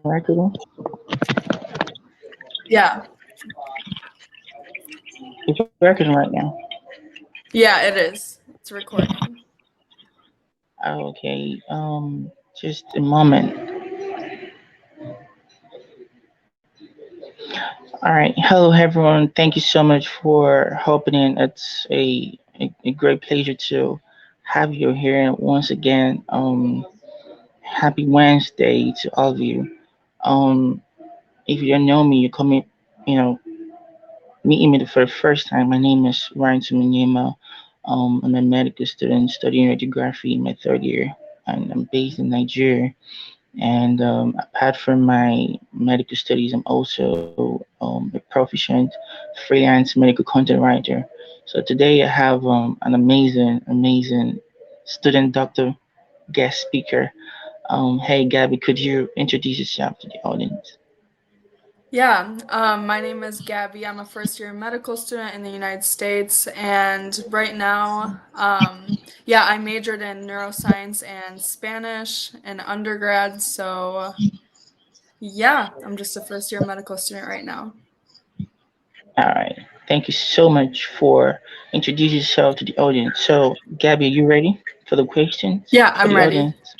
recording? Yeah, It's recording right now. yeah, it is. It's recording. Okay. Just a moment. All right. Hello, everyone. Thank you so much for hopping in. It's a great pleasure to have you here once again. Happy Wednesday to all of you. Um, if you don't know me, you come in, you know, meeting me for the first time. My name is Ryan Suminyema. I'm a medical student studying radiography in my third year, and I'm based in Nigeria. And apart from my medical studies, I'm also a proficient freelance medical content writer. So today I have an amazing student doctor guest speaker. Hey, Gabby, could you introduce yourself to the audience? Yeah, my name is Gabby. I'm a first year medical student in the United States, and right now, yeah, I majored in neuroscience and Spanish in undergrad. So, yeah, I'm just a first year medical student right now. All right. Thank you so much for introducing yourself to the audience. So, Gabby, are you ready for the questions Yeah, for I'm the ready. audience?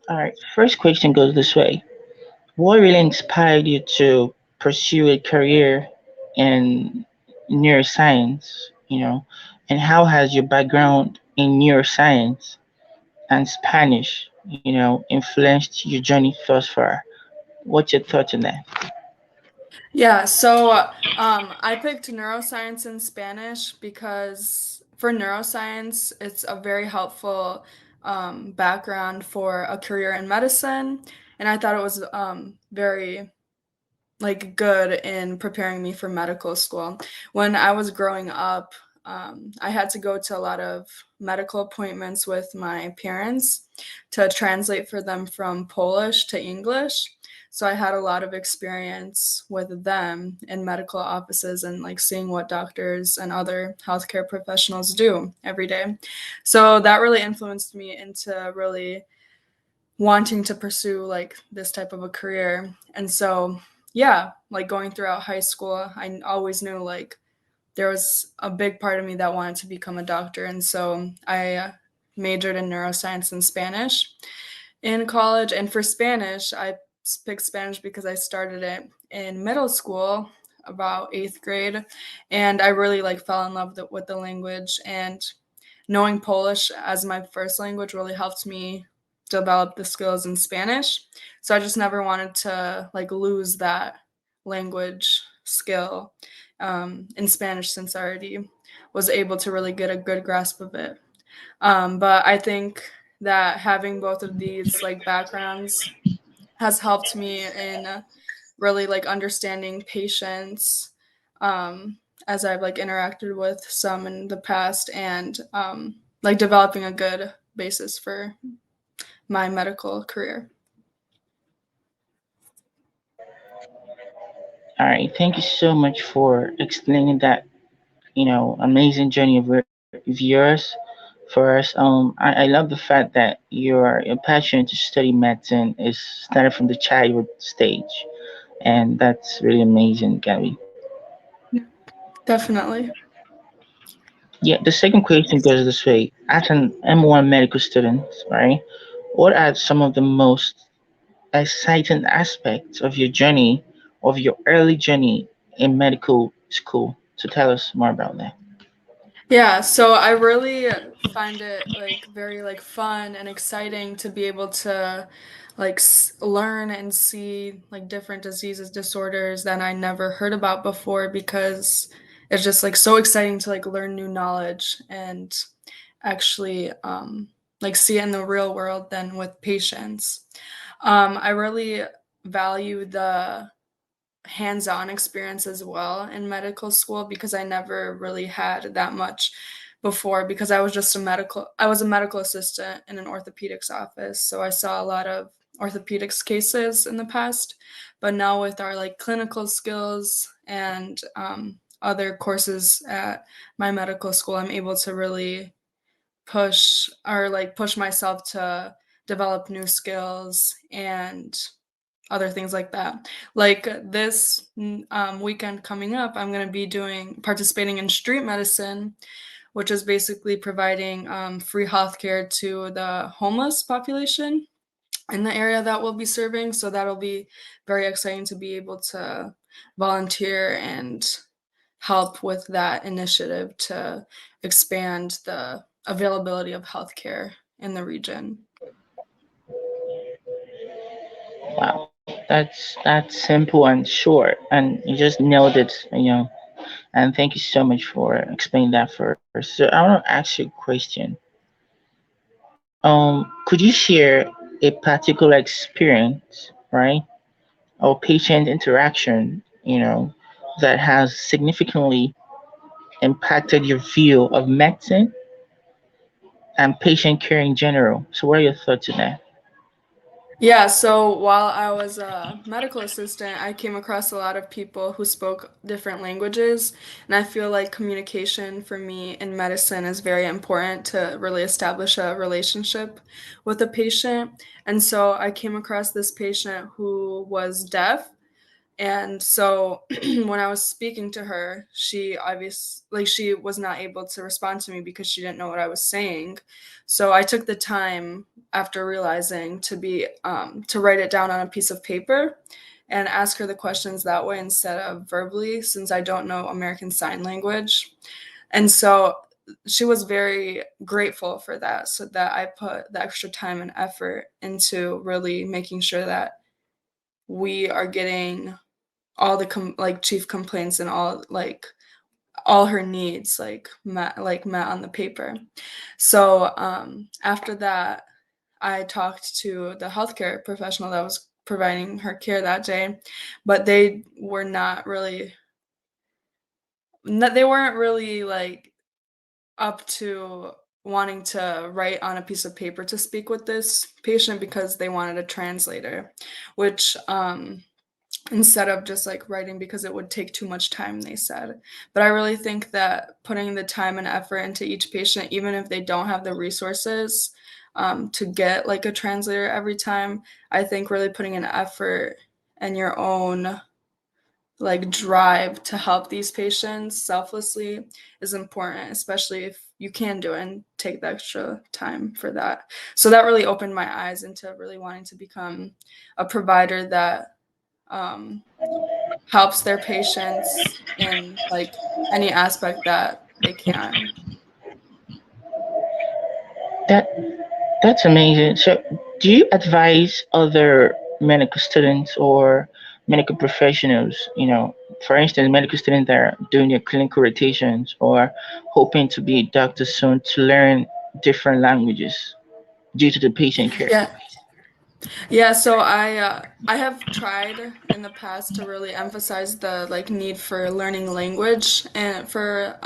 All right. First question goes this way. What really inspired you to pursue a career in neuroscience, and how has your background in neuroscience and Spanish, influenced your journey thus far? What's your thoughts on that? Yeah, so I picked neuroscience and Spanish because for neuroscience, it's a very helpful background for a career in medicine, and I thought it was very like good in preparing me for medical school. When I was growing up, I had to go to a lot of medical appointments with my parents to translate for them from Polish to English. So I had a lot of experience with them in medical offices and like seeing what doctors and other healthcare professionals do every day. So that really influenced me into really wanting to pursue like this type of a career. And so, yeah, like going throughout high school, I always knew like there was a big part of me that wanted to become a doctor. And so I majored in neuroscience and Spanish in college. And for Spanish, I picked Spanish because I started it in middle school about eighth grade, and I really like fell in love with the language, and knowing Polish as my first language really helped me develop the skills in Spanish. So I just never wanted to like lose that language skill in Spanish since I already was able to really get a good grasp of it. But I think that having both of these like backgrounds has helped me in really like understanding patients as I've like interacted with some in the past, and like developing a good basis for my medical career. All right. Thank you so much for explaining that, amazing journey of yours for us. I love the fact that your passion to study medicine is started from the childhood stage, and that's really amazing, Gabby. Yeah, definitely. Yeah, the second question goes this way. As an M1 medical student, right, what are some of the most exciting aspects of your journey, of your early journey in medical school? So tell us more about that. Yeah, so I really find it like very like fun and exciting to be able to like learn and see like different diseases, disorders that I never heard about before, because it's just like so exciting to like learn new knowledge and actually like see it in the real world than with patients. I really value the hands-on experience as well in medical school because I never really had that much before, because I was a medical assistant in an orthopedics office, so I saw a lot of orthopedics cases in the past. But now with our like clinical skills and other courses at my medical school, I'm able to really push myself to develop new skills and other things like that. Like this weekend coming up, I'm going to be doing participating in street medicine, which is basically providing free healthcare to the homeless population in the area that we'll be serving. So that'll be very exciting to be able to volunteer and help with that initiative to expand the availability of healthcare in the region. Wow, that's simple and short, and you just nailed it. And thank you so much for explaining that first. So I want to ask you a question. Could you share a particular experience, right, or patient interaction, that has significantly impacted your view of medicine and patient care in general? So, what are your thoughts on that? Yeah, so while I was a medical assistant, I came across a lot of people who spoke different languages, and I feel like communication for me in medicine is very important to really establish a relationship with a patient. And so I came across this patient who was deaf, and so when I was speaking to her, she was not able to respond to me because she didn't know what I was saying. So I took the time after realizing to write it down on a piece of paper and ask her the questions that way instead of verbally, since I don't know American Sign Language. And so she was very grateful for that, so that I put the extra time and effort into really making sure that we are getting all the like chief complaints and all her needs met on the paper. So after that, I talked to the healthcare professional that was providing her care that day, but they weren't really like up to wanting to write on a piece of paper to speak with this patient because they wanted a translator, which instead of just like writing because it would take too much time, they said. But I really think that putting the time and effort into each patient, even if they don't have the resources to get like a translator every time, I think really putting an effort and your own like drive to help these patients selflessly is important, especially if you can do it and take the extra time for that. So that really opened my eyes into really wanting to become a provider that um, helps their patients in like any aspect that they can. That that's amazing. So, do you advise other medical students or medical professionals, for instance, medical students that are doing their clinical rotations or hoping to be a doctor soon to learn different languages due to the patient care? Yeah, Yeah, so I have tried in the past to really emphasize the like need for learning language and for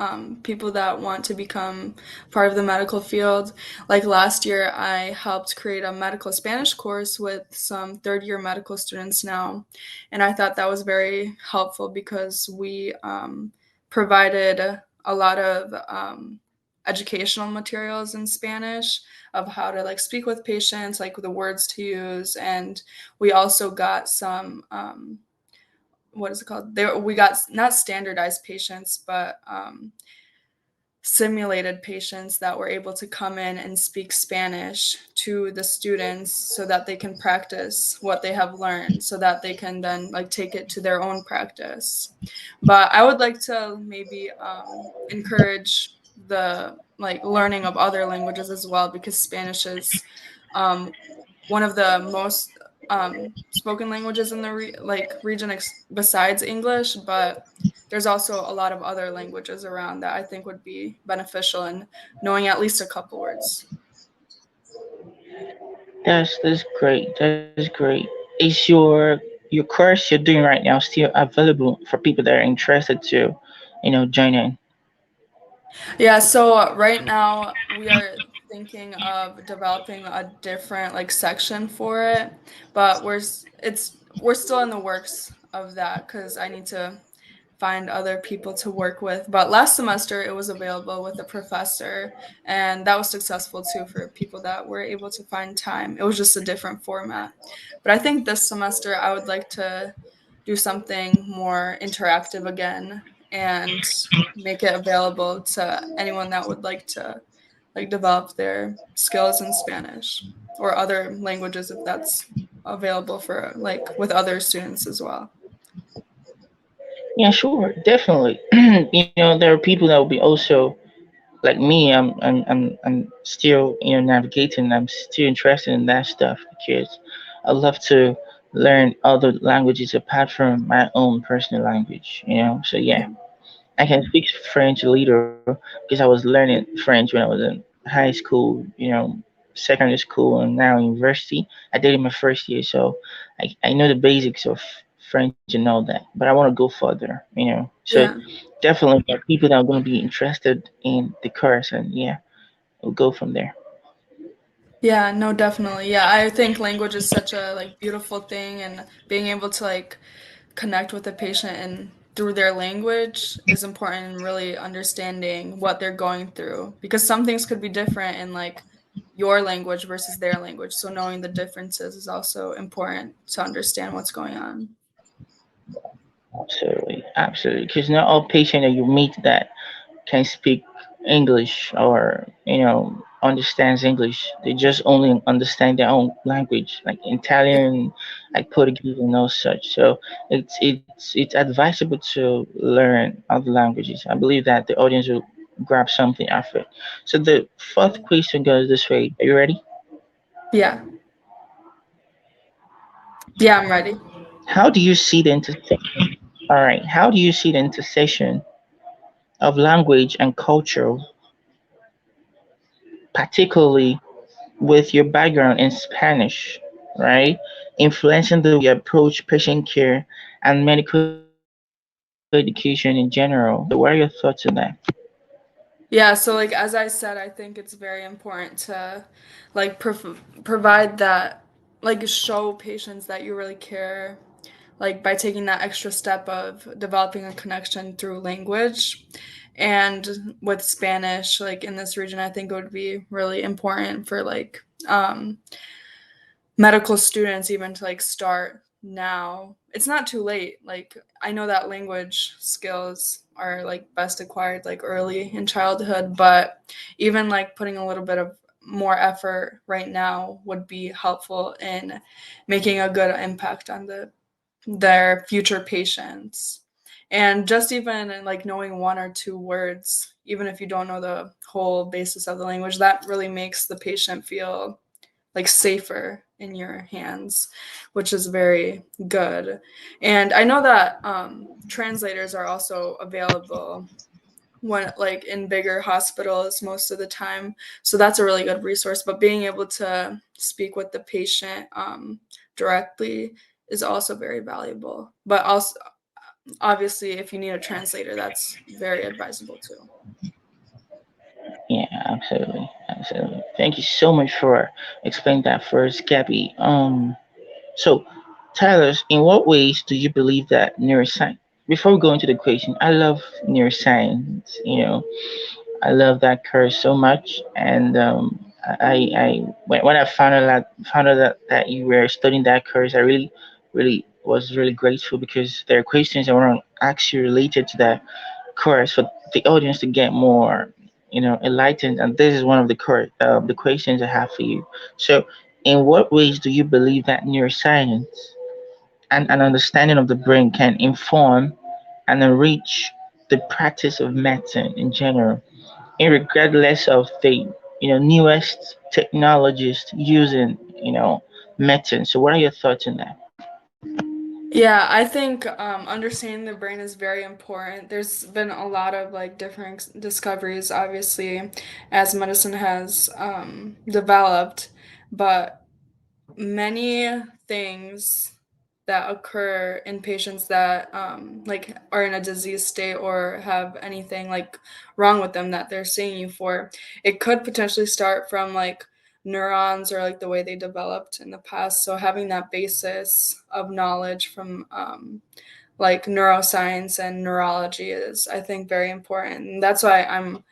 people that want to become part of the medical field. Like last year, I helped create a medical Spanish course with some third year medical students now, and I thought that was very helpful because we provided a lot of educational materials in Spanish of how to like speak with patients, like the words to use, and we also got some what is it called? There we got not standardized patients, but simulated patients that were able to come in and speak Spanish to the students so that they can practice what they have learned so that they can then like take it to their own practice. But I would like to maybe encourage the like learning of other languages as well because Spanish is um, one of the most spoken languages in the region besides English, but there's also a lot of other languages around that I think would be beneficial in knowing at least a couple words. That's great. That's great. Is your course you're doing right now still available for people that are interested to, join in? Yeah, so right now we are thinking of developing a different like section for it, but we're still in the works of that because I need to find other people to work with. But last semester it was available with a professor, and that was successful too for people that were able to find time. It was just a different format. But I think this semester I would like to do something more interactive again and make it available to anyone that would like to like develop their skills in Spanish or other languages if that's available for like with other students as well. Yeah, sure, definitely. There are people that will be also like me. I'm still navigating. I'm still interested in that stuff because I love to learn other languages apart from my own personal language. So yeah, Mhm. I can speak French a little because I was learning French when I was in high school, secondary school, and now university. I did it my first year, so I know the basics of French and all that. But I want to go further. So Yeah. definitely, there are people that are going to be interested in the course, and yeah, we'll go from there. Yeah, no, definitely. Yeah, I think language is such a like beautiful thing, and being able to like connect with the patient and through their language is important in really understanding what they're going through because some things could be different in like your language versus their language. So knowing the differences is also important to understand what's going on. Absolutely, absolutely. Because not all patient that you meet that can speak English or understands English. They just only understand their own language, like Italian, like Portuguese, and all such. So it's advisable to learn other languages. I believe that the audience will grab something out of it. So the fourth question goes this way. Are you ready? Yeah. Yeah, I'm ready. How do you see the intersection? All right. How do you see the intersection of language and culture, particularly with your background in Spanish, right? Influencing the way you approach patient care and medical education in general. So, what are your thoughts on that? Yeah, so like as I said, I think it's very important to like provide that like show patients that you really care like by taking that extra step of developing a connection through language. And with Spanish, like in this region, I think it would be really important for like medical students even to like start now. It's not too late. Like I know that language skills are like best acquired like early in childhood, but even like putting a little bit of more effort right now would be helpful in making a good impact on their future patients. And just even like knowing one or two words, even if you don't know the whole basis of the language, that really makes the patient feel like safer in your hands, which is very good. And I know that translators are also available when like in bigger hospitals most of the time, so that's a really good resource. But being able to speak with the patient directly is also very valuable. But also, obviously, if you need a translator, that's very advisable too. Yeah, absolutely, absolutely. Thank you so much for explaining that first, Gabby. So, Tyler, in what ways do you believe that neuroscience? Before we go into the question, I love neuroscience. I love that course so much, and when I found out that you were studying that course, I really was really grateful because there are questions I want to ask you related to that course for the audience to get more, enlightened. And this is one of the questions I have for you. So, in what ways do you believe that neuroscience and an understanding of the brain can inform and enrich the practice of medicine in general? Regardless of the newest technologies using medicine. So what are your thoughts on that? Yeah, I think understanding the brain is very important. There's been a lot of like different discoveries, obviously, as medicine has developed, but many things that occur in patients that like are in a disease state or have anything like wrong with them that they're seeing you for, it could potentially start from like neurons or like the way they developed in the past. So having that basis of knowledge from like neuroscience and neurology is, I think, very important. And that's why I'm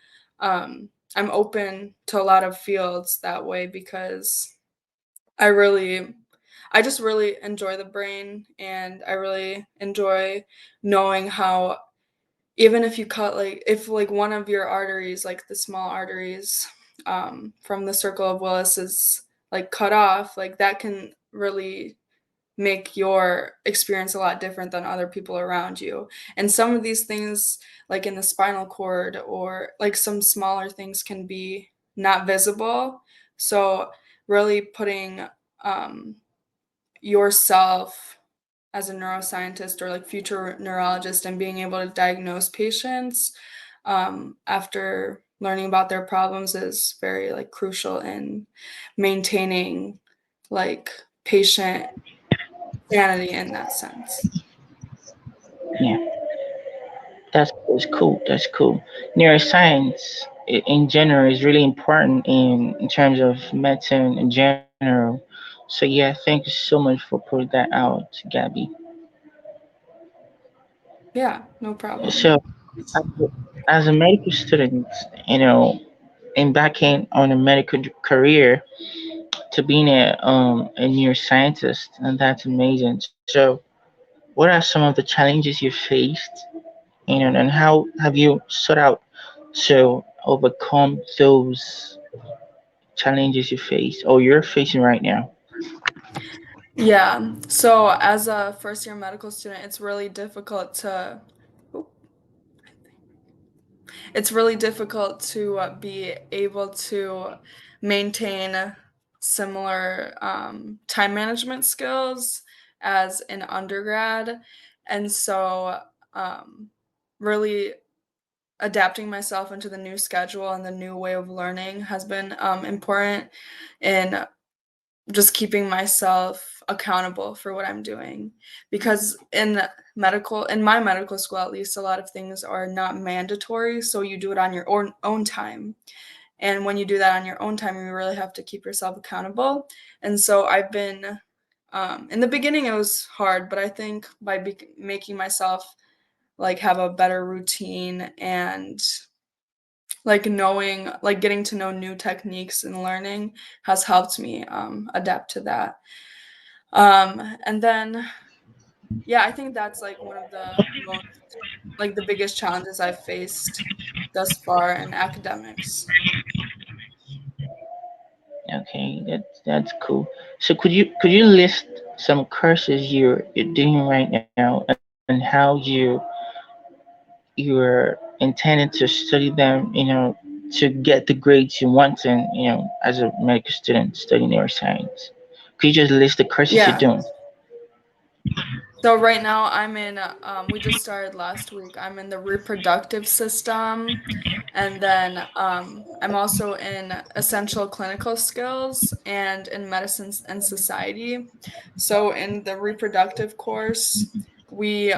open to a lot of fields that way because I really I just really enjoy the brain and I really enjoy knowing how even if you cut like if like one of your arteries, like the small arteries from the circle of Willis is like cut off, like that can really make your experience a lot different than other people around you. And some of these things, like in the spinal cord or like some smaller things, can be not visible. So, really putting um, yourself as a neuroscientist or like future neurologist and being able to diagnose patients after learning about their problems is very like crucial in maintaining like patient sanity in that sense. Yeah, that's cool. That's cool. Neuroscience in general is really important in terms of medicine in general. So yeah, thank you so much for putting that out, Gabby. Yeah, no So problem. as as a medical student, you know, embarking on a medical career to being a neuroscientist, and that's amazing. So what are some of the challenges you faced, and how have you sought out to overcome those challenges you face or you're facing right now? Yeah. So as a first year medical student, it's really difficult to be able to maintain similar time management skills as an undergrad. And so, um, really adapting myself into the new schedule and the new way of learning has been important in just keeping myself accountable for what I'm doing. Because in my medical school at least, a lot of things are not mandatory, so you do it on your own time. And when you do that on your own time, you really have to keep yourself accountable. And so I've been in the beginning it was hard, but I think by making myself like have a better routine and like knowing like getting to know new techniques and learning has helped me adapt to that. And then yeah, I think that's like one of the most like the biggest challenges I've faced thus far in academics. Okay, that's cool. So could you list some courses you're doing right now and how you're intending to study them, to get the grades you want and as a medical student studying neuroscience. Could you just list the courses you're Yeah. doing? So right now I'm in we just started last week. I'm in the reproductive system and then I'm also in essential clinical skills and in medicine and society. So in the reproductive course, we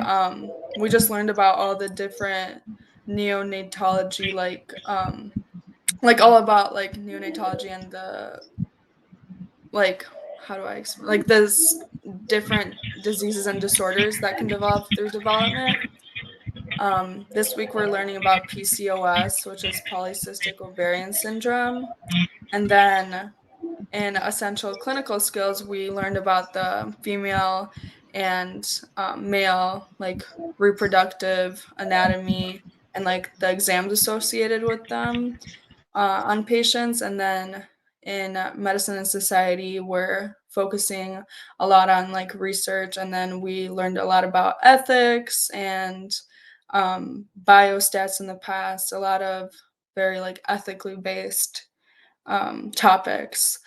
just learned about all the different neonatology like all about like neonatology and the like how do I explain like there's different diseases and disorders that can develop through development. This week we're learning about PCOS, which is polycystic ovarian syndrome, and then in essential clinical skills we learned about the female and male like reproductive anatomy and like the exams associated with them on patients. And then in medicine and society, we're focusing a lot on like research. And then we learned a lot about ethics and biostats in the past, a lot of very like ethically based topics,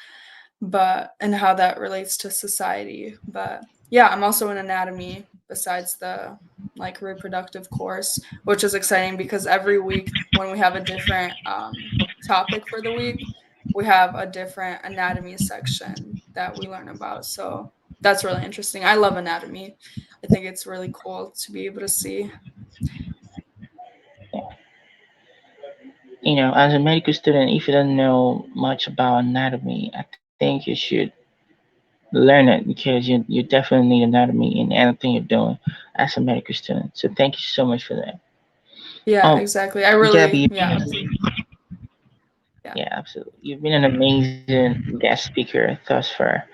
but and how that relates to society. But yeah, I'm also in anatomy besides the like reproductive course, which is exciting because every week when we have a different topic for the week, we have a different anatomy section that we learn about. So that's really interesting. I love anatomy. I think it's really cool to be able to see. As a medical student, if you don't know much about anatomy, I think you should learn it because you definitely need anatomy in anything you're doing as a medical student. So thank you so much for that. Yeah, Um, exactly. I Gabby, really, yeah, yeah. yeah, absolutely. You've been an amazing guest speaker thus far,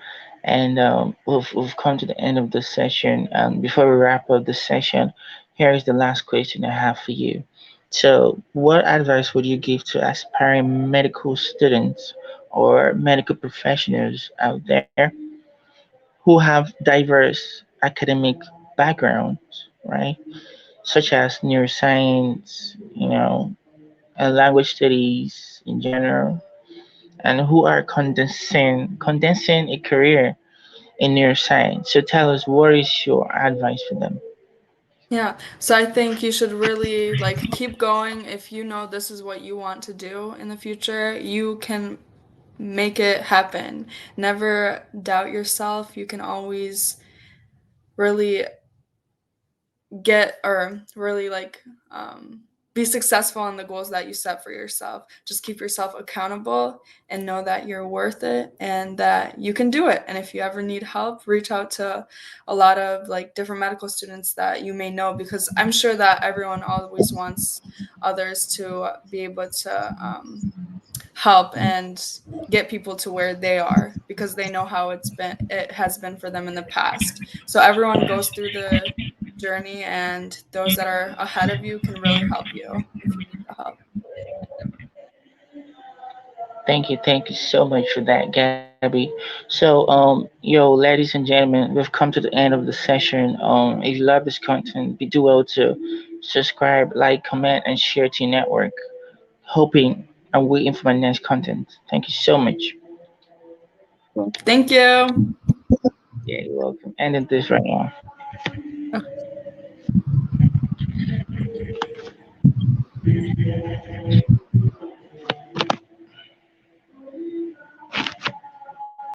and we've come to the end of the session. Before we wrap up the session, here is the last question I have for you. So, what advice would you give to aspiring medical students or medical professionals out there who have diverse academic backgrounds, right? Such as neuroscience, language studies in general, and who are condensing a career in neuroscience. So tell us, what is your advice for them? Yeah. So I think you should really like keep going. If you know this is what you want to do in the future, you can make it happen. Never doubt yourself. You can always really get or really like be successful in the goals that you set for yourself. Just keep yourself accountable and know that you're worth it and that you can do it. And if you ever need help, reach out to a lot of like different medical students that you may know, because I'm sure that everyone always wants others to be able to help and get people to where they are, because they know how it has been for them in the past. So everyone goes through the journey, and those that are ahead of you can really help you if you need the help. Thank you so much for that, Gabby. So, ladies and gentlemen, we've come to the end of the session. If you love this content, be do well to subscribe, like, comment, and share to your network. Hoping and waiting for my next content. Thank you so much. Thank you. Yeah, you're welcome. Ending this right now.